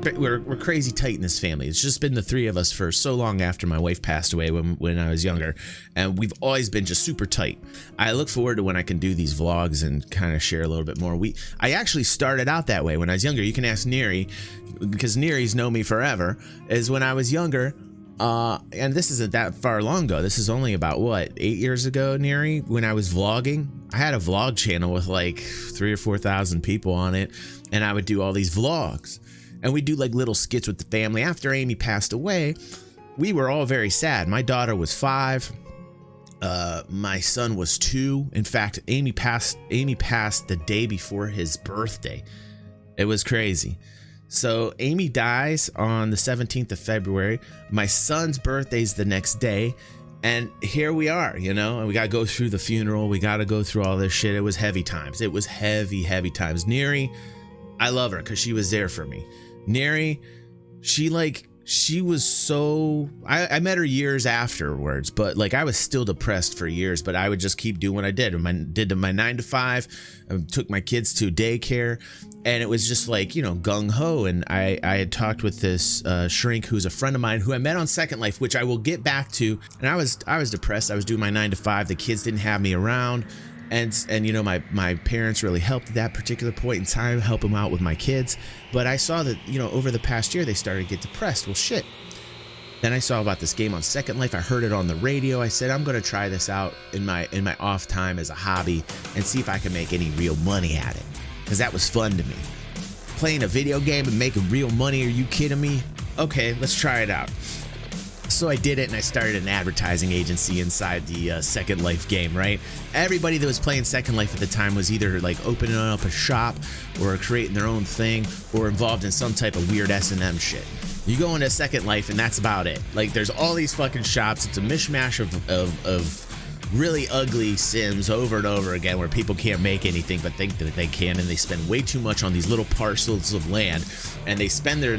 we're crazy tight in this family. It's just been the three of us for so long after my wife passed away when I was younger, and we've always been just super tight. I look forward to when I can do these vlogs and kind of share a little bit more. I actually started out that way when I was younger. You can ask Neri, because Neri's known me forever. Is when I was younger, and this isn't that far long ago. This is only about, what, 8 years ago, Neri, when I was vlogging. I had a vlog channel with like 3,000 or 4,000 people on it, and I would do all these vlogs. And we do like little skits with the family. After Amy passed away, we were all very sad. My daughter was 5. My son was 2. In fact, Amy passed the day before his birthday. It was crazy. So Amy dies on the 17th of February. My son's birthday's the next day. And here we are, and we got to go through the funeral. We got to go through all this shit. It was heavy times. It was heavy, heavy times. Neri, I love her because she was there for me. Neri, she was so, I met her years afterwards, but like I was still depressed for years, but I would just keep doing what I did. Did my 9 to 5, took my kids to daycare, and it was just like, gung ho. And I had talked with this shrink who's a friend of mine who I met on Second Life, which I will get back to. And I was depressed. I was doing my 9 to 5. The kids didn't have me around. And my parents really helped at that particular point in time, help them out with my kids. But I saw that, over the past year, they started to get depressed. Well, shit. Then I saw about this game on Second Life. I heard it on the radio. I said, I'm going to try this out in my off time as a hobby and see if I can make any real money at it. Because that was fun to me. Playing a video game and making real money, are you kidding me? Okay, let's try it out. So I did it, and I started an advertising agency inside the Second Life game, right? Everybody that was playing Second Life at the time was either like opening up a shop or creating their own thing or involved in some type of weird S&M shit. You go into Second Life and that's about it. Like there's all these fucking shops. It's a mishmash of really ugly sims over and over again where people can't make anything but think that they can, and they spend way too much on these little parcels of land, and they spend their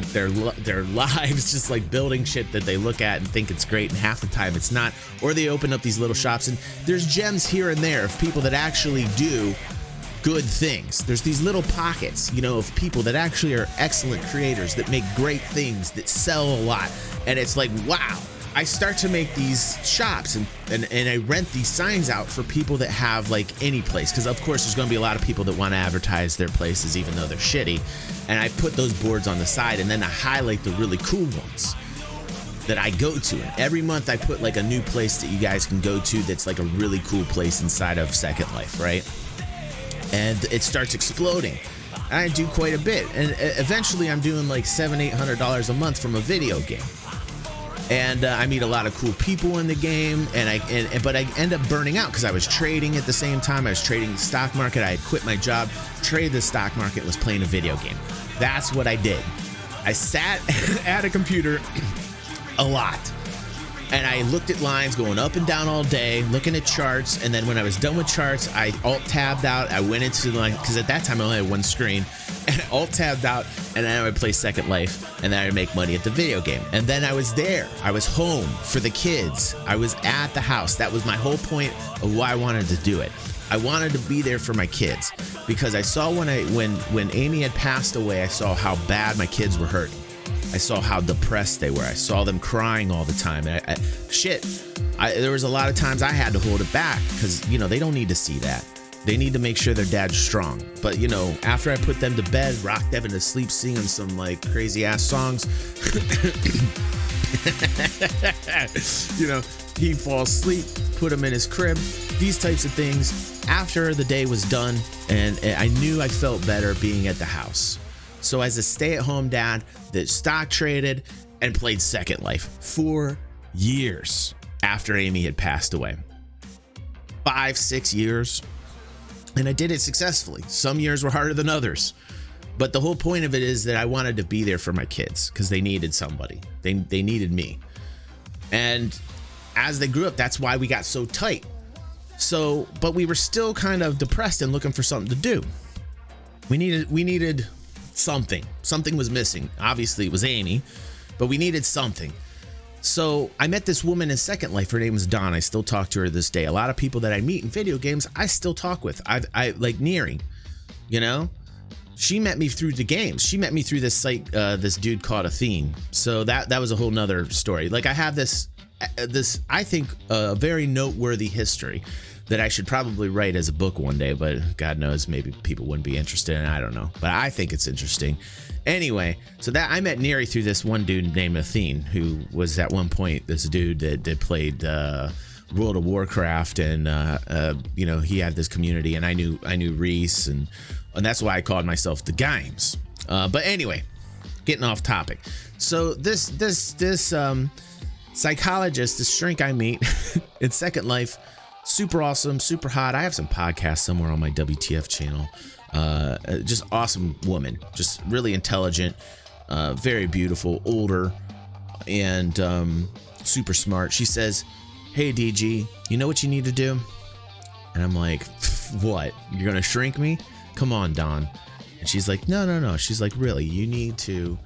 lives just like building shit that they look at and think it's great, and half the time it's not. Or they open up these little shops, and there's gems here and there of people that actually do good things. There's these little pockets, of people that actually are excellent creators that make great things that sell a lot, and it's like, wow. I start to make these shops and I rent these signs out for people that have like any place, because of course there's going to be a lot of people that want to advertise their places even though they're shitty, and I put those boards on the side and then I highlight the really cool ones that I go to, and every month I put like a new place that you guys can go to that's like a really cool place inside of Second Life, right? And it starts exploding. I do quite a bit, and eventually I'm doing like $700-800 a month from a video game. And I meet a lot of cool people in the game, but I end up burning out because I was trading at the same time. I was trading the stock market. I had quit my job, traded the stock market, was playing a video game. That's what I did. I sat at a computer a lot, and I looked at lines going up and down all day, looking at charts, and then when I was done with charts, I alt-tabbed out. I went into because at that time I only had one screen, and I alt-tabbed out, and then I would play Second Life, and then I would make money at the video game. And then I was there. I was home for the kids. I was at the house. That was my whole point of why I wanted to do it. I wanted to be there for my kids, because I saw when Amy had passed away, I saw how bad my kids were hurting. I saw how depressed they were. I saw them crying all the time. There was a lot of times I had to hold it back because, they don't need to see that. They need to make sure their dad's strong. But, after I put them to bed, rocked Devin to sleep, singing some like crazy ass songs, he'd fall asleep, put him in his crib, these types of things. After the day was done, and I knew I felt better being at the house. So as a stay-at-home dad that stock traded and played Second Life for years after Amy had passed away. 5-6 years. And I did it successfully. Some years were harder than others. But the whole point of it is that I wanted to be there for my kids because they needed somebody. They needed me. And as they grew up, that's why we got so tight. But we were still kind of depressed and looking for something to do. We needed something. Something was missing. Obviously, it was Amy, but we needed something. So I met this woman in Second Life. Her name was Dawn. I still talk to her this day. A lot of people that I meet in video games, I still talk with. I like Neri, she met me through the games. She met me through this site, this dude called Athene. So that was a whole nother story. Like, I have this I think very noteworthy history that I should probably write as a book one day, but God knows, maybe people wouldn't be interested in it. I don't know, but I think it's interesting. Anyway, so that I met Neri through this one dude named Athene, who was at one point this dude that played World of Warcraft, and you know, he had this community, and I knew Reese, and that's why I called myself the Games. But anyway, getting off topic. So this psychologist, this shrink I meet in Second Life, super awesome, super hot. I have some podcasts somewhere on my WTF channel. Just awesome woman, just really intelligent, very beautiful, older, and super smart. She says, "Hey DG, you know what you need to do?" And I'm like, "What? You're gonna shrink me? Come on, Don." And she's like, no. She's like, "Really, you need to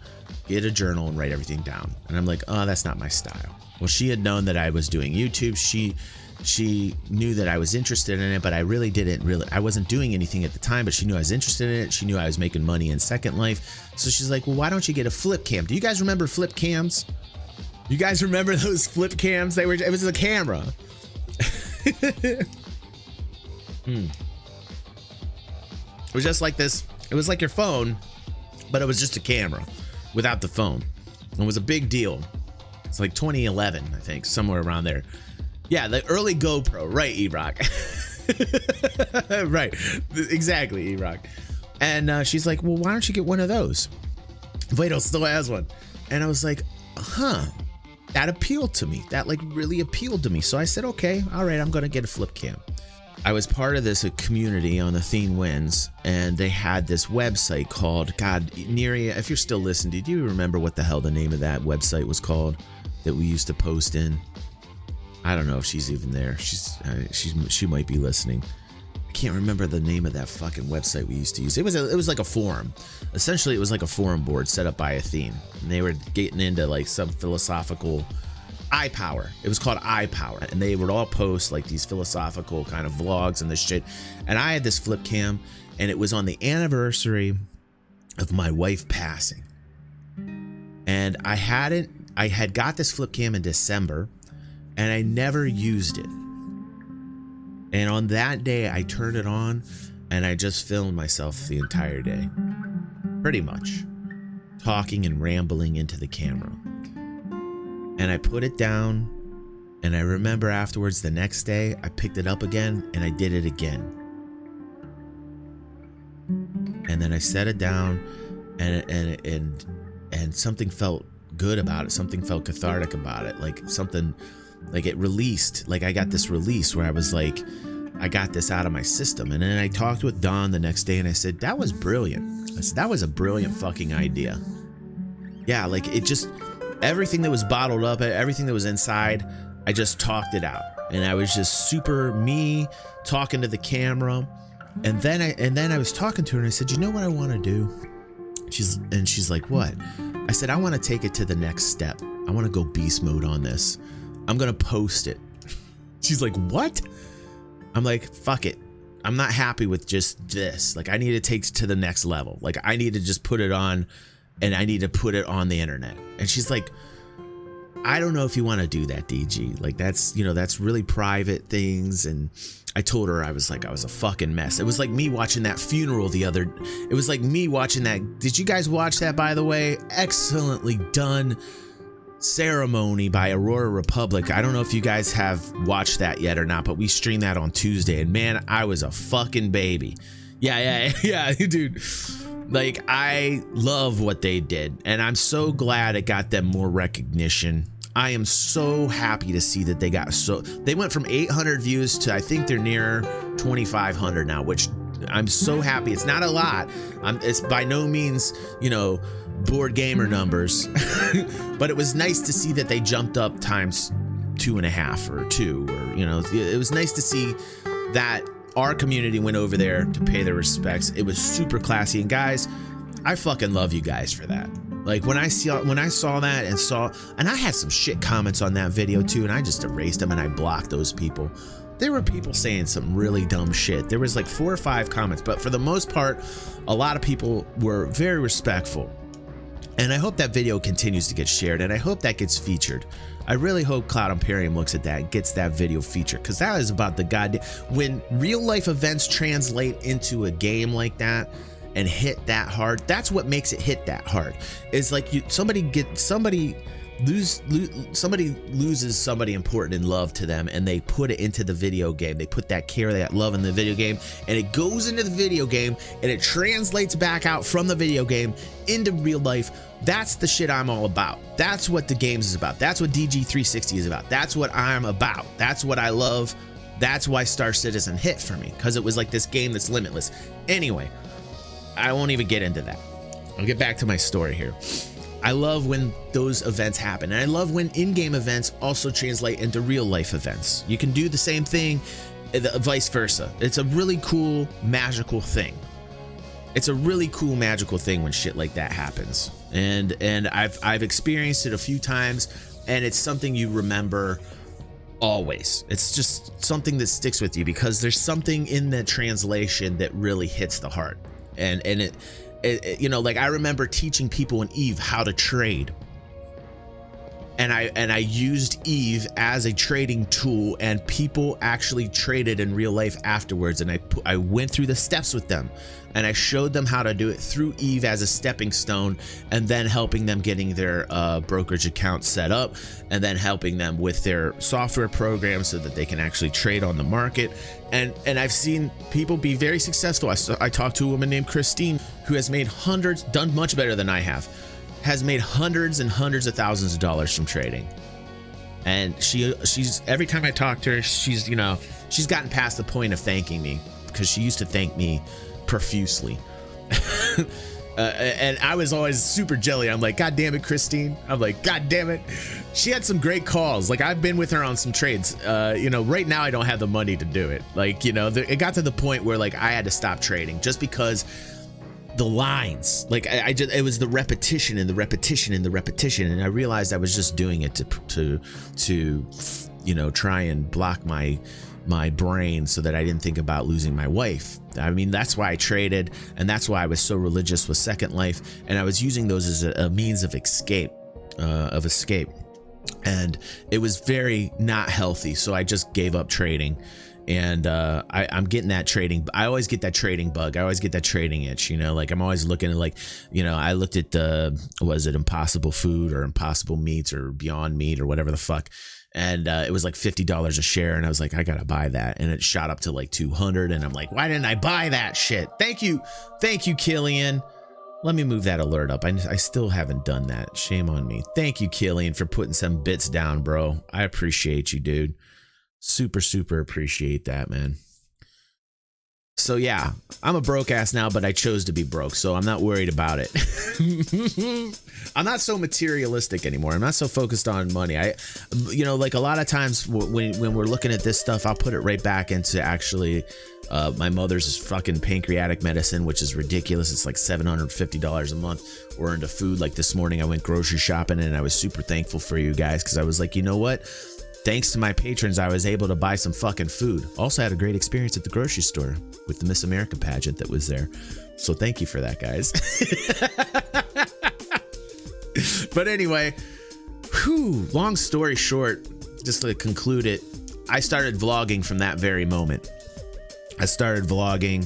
get a journal and write everything down." And I'm like, "Oh, that's not my style." Well, she had known that I was doing YouTube. She knew that I was interested in it, but I wasn't doing anything at the time, but she knew I was interested in it. She knew I was making money in Second Life. So she's like, "Well, why don't you get a flip cam?" Do you guys remember flip cams? You guys remember those flip cams? It was a camera. It was just like this. It was like your phone, but it was just a camera without the phone. It was a big deal. It's like 2011, I think, somewhere around there. Yeah, the early GoPro, right, E-Rock? Right, exactly, E-Rock. And she's like, "Well, why don't you get one of those?" Vito still has one. And I was like, that appealed to me. That like really appealed to me. So I said, okay, all right, I'm gonna get a flip cam. I was part of this community on Athene Wins, and they had this website called, God, Neri, if you're still listening, do you remember what the hell the name of that website was called that we used to post in? I don't know if she's even there. She might be listening. I can't remember the name of that fucking website we used to use. It was like a forum. Essentially, it was like a forum board set up by Athene, and they were getting into like some philosophical iPower. It was called iPower, and they would all post like these philosophical kind of vlogs and this shit. And I had this flip cam, and it was on the anniversary of my wife passing. And I had got this flip cam in December, and I never used it. And on that day, I turned it on, and I just filmed myself the entire day. Pretty much. Talking and rambling into the camera. And I put it down, and I remember afterwards the next day, I picked it up again, and I did it again. And then I set it down, and something felt good about it. Something felt cathartic about it. Like something, like it released. Like I got this release where I was like, I got this out of my system. And then I talked with Don the next day, and I said, that was brilliant. I said, that was a brilliant fucking idea. Yeah, like it just, everything that was bottled up, everything that was inside, I just talked it out. And I was just super me talking to the camera. And then I was talking to her, and I said, you know what I want to do? She's like, what? I said, I want to take it to the next step. I want to go beast mode on this. I'm going to post it. She's like, what? I'm like, fuck it. I'm not happy with just this. Like, I need to take it to the next level. Like, I need to just put it on, and I need to put it on the internet. And she's like, I don't know if you want to do that, DG. Like, that's, you know, that's really private things. And I told her I was a fucking mess. It was like me watching that funeral it was like me watching that. Did you guys watch that, by the way? Excellently done ceremony by Aurora Republic. I don't know if you guys have watched that yet or not, but we streamed that on Tuesday, and man, I was a fucking baby. Yeah, dude. Like, I love what they did, and I'm so glad it got them more recognition. I am so happy to see that they went from 800 views to, I think they're near 2,500 now, which I'm so happy. It's not a lot. It's by no means, you know, board gamer numbers, but it was nice to see that they jumped up times 2.5 or 2, or, you know, it was nice to see that our community went over there to pay their respects. It was super classy, and guys, I fucking love you guys for that. Like, when I saw that and I had some shit comments on that video too, and I just erased them and I blocked those people. there were people saying some really dumb shit. There was like 4 or 5 comments, but for the most part, a lot of people were very respectful. And I hope that video continues to get shared, and I hope that gets featured. I really hope Cloud Imperium looks at that and gets that video featured, because that is about the goddamn, when real life events translate into a game like that and hit that hard, that's what makes it hit that hard. It's like somebody loses somebody important in love to them, and they put it into the video game. They put that care, that love in the video game, and it goes into the video game, and it translates back out from the video game into real life. That's the shit I'm all about. That's what the games is about. That's what DG360 is about. That's what I'm about. That's what I love. That's why Star Citizen hit for me, because it was like this game that's limitless. Anyway, I won't even get into that. I'll get back to my story here. I love when those events happen, and I love when in-game events also translate into real life events. You can do the same thing, vice versa. It's a really cool, magical thing. It's a really cool, magical thing when shit like that happens. And I've experienced it a few times, and it's something you remember always. It's just something that sticks with you, because there's something in the translation that really hits the heart. And it you know, like I remember teaching people in EVE how to trade, and I used EVE as a trading tool, and people actually traded in real life afterwards, and I went through the steps with them, and I showed them how to do it through EVE as a stepping stone, and then helping them getting their brokerage account set up, and then helping them with their software program so that they can actually trade on the market. And I've seen people be very successful. I talked to a woman named Christine, who has made hundreds, done much better than I have, has made hundreds and hundreds of thousands of dollars from trading. And she's every time I talk to her, she's, you know, she's gotten past the point of thanking me, because she used to thank me profusely. And I was always super jelly. I'm like, God damn it, Christine. I'm like, God damn it. She had some great calls. Like, I've been with her on some trades. You know, right now I don't have the money to do it. Like, you know, it got to the point where like I had to stop trading just because the lines, like I just, it was the repetition and the repetition and the repetition. And I realized I was just doing it to you know, try and block my brain so that I didn't think about losing my wife. I mean, that's why I traded, and that's why I was so religious with Second Life, and I was using those as a means of escape, and it was very not healthy. So I just gave up trading, and I'm getting that trading. I always get that trading bug. I always get that trading itch. You know, like I'm always looking at, like, you know, I looked at was it Impossible Food or Impossible Meats or Beyond Meat or whatever the fuck. And it was like $50 a share, and I was like, I gotta buy that, and it shot up to like 200, and I'm like, why didn't I buy that shit? Thank you, Killian. Let me move that alert up. I still haven't done that. Shame on me. Thank you, Killian, for putting some bits down, bro. I appreciate you, dude. Super appreciate that, man. So yeah, I'm a broke ass now, but I chose to be broke, so I'm not worried about it. I'm not so materialistic anymore. I'm not so focused on money. You know, like a lot of times when we're looking at this stuff, I'll put it right back into actually my mother's fucking pancreatic medicine, which is ridiculous. It's like $750 a month, or into food. Like this morning I went grocery shopping, and I was super thankful for you guys, because I was like, you know what? Thanks to my patrons, I was able to buy some fucking food. Also had a great experience at the grocery store with the Miss America pageant that was there. So thank you for that, guys. But anyway, long story short, just to conclude it, I started vlogging from that very moment. I started vlogging,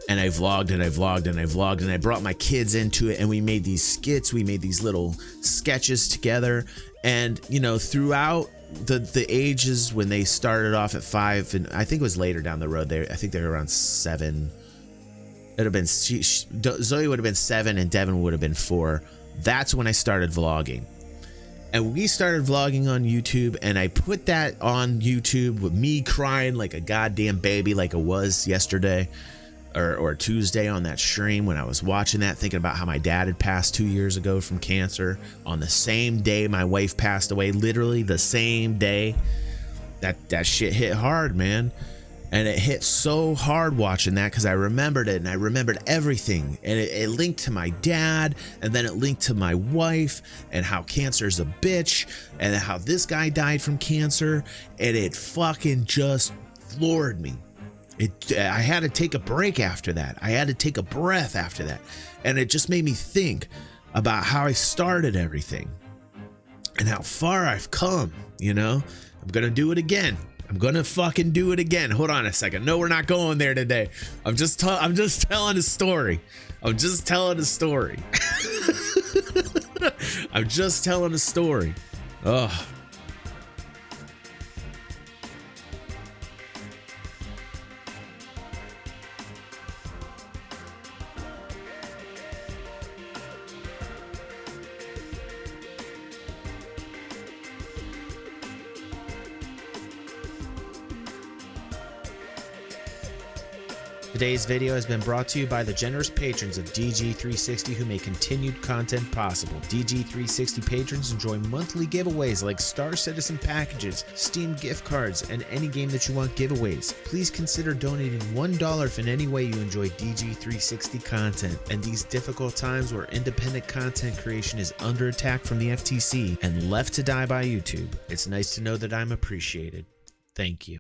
and I vlogged and I vlogged and I vlogged, and I brought my kids into it, and we made these skits. We made these little sketches together. And, you know, throughout the ages, when they started off at 5, and I think it was later down the road, I think they were around 7. It'd have been Zoe would have been 7 and Devin would have been 4. That's when I started vlogging. And we started vlogging on YouTube, and I put that on YouTube with me crying like a goddamn baby, like it was yesterday or Tuesday on that stream, when I was watching that, thinking about how my dad had passed 2 years ago from cancer on the same day my wife passed away, literally the same day. That shit hit hard, man. And it hit so hard watching that, because I remembered it, and I remembered everything. And it linked to my dad, and then it linked to my wife, and how cancer is a bitch, and how this guy died from cancer. And it fucking just floored me. I had to take a break after that. I had to take a breath after that. And it just made me think about how I started everything and how far I've come, you know? I'm going to do it again. I'm going to fucking do it again. Hold on a second. No, we're not going there today. I'm just telling a story. I'm just telling a story. I'm just telling a story. Ugh. Today's video has been brought to you by the generous patrons of DG360 who make continued content possible. DG360 patrons enjoy monthly giveaways like Star Citizen packages, Steam gift cards, and any game that you want giveaways. Please consider donating $1 if in any way you enjoy DG360 content. And these difficult times where independent content creation is under attack from the FTC and left to die by YouTube, it's nice to know that I'm appreciated. Thank you.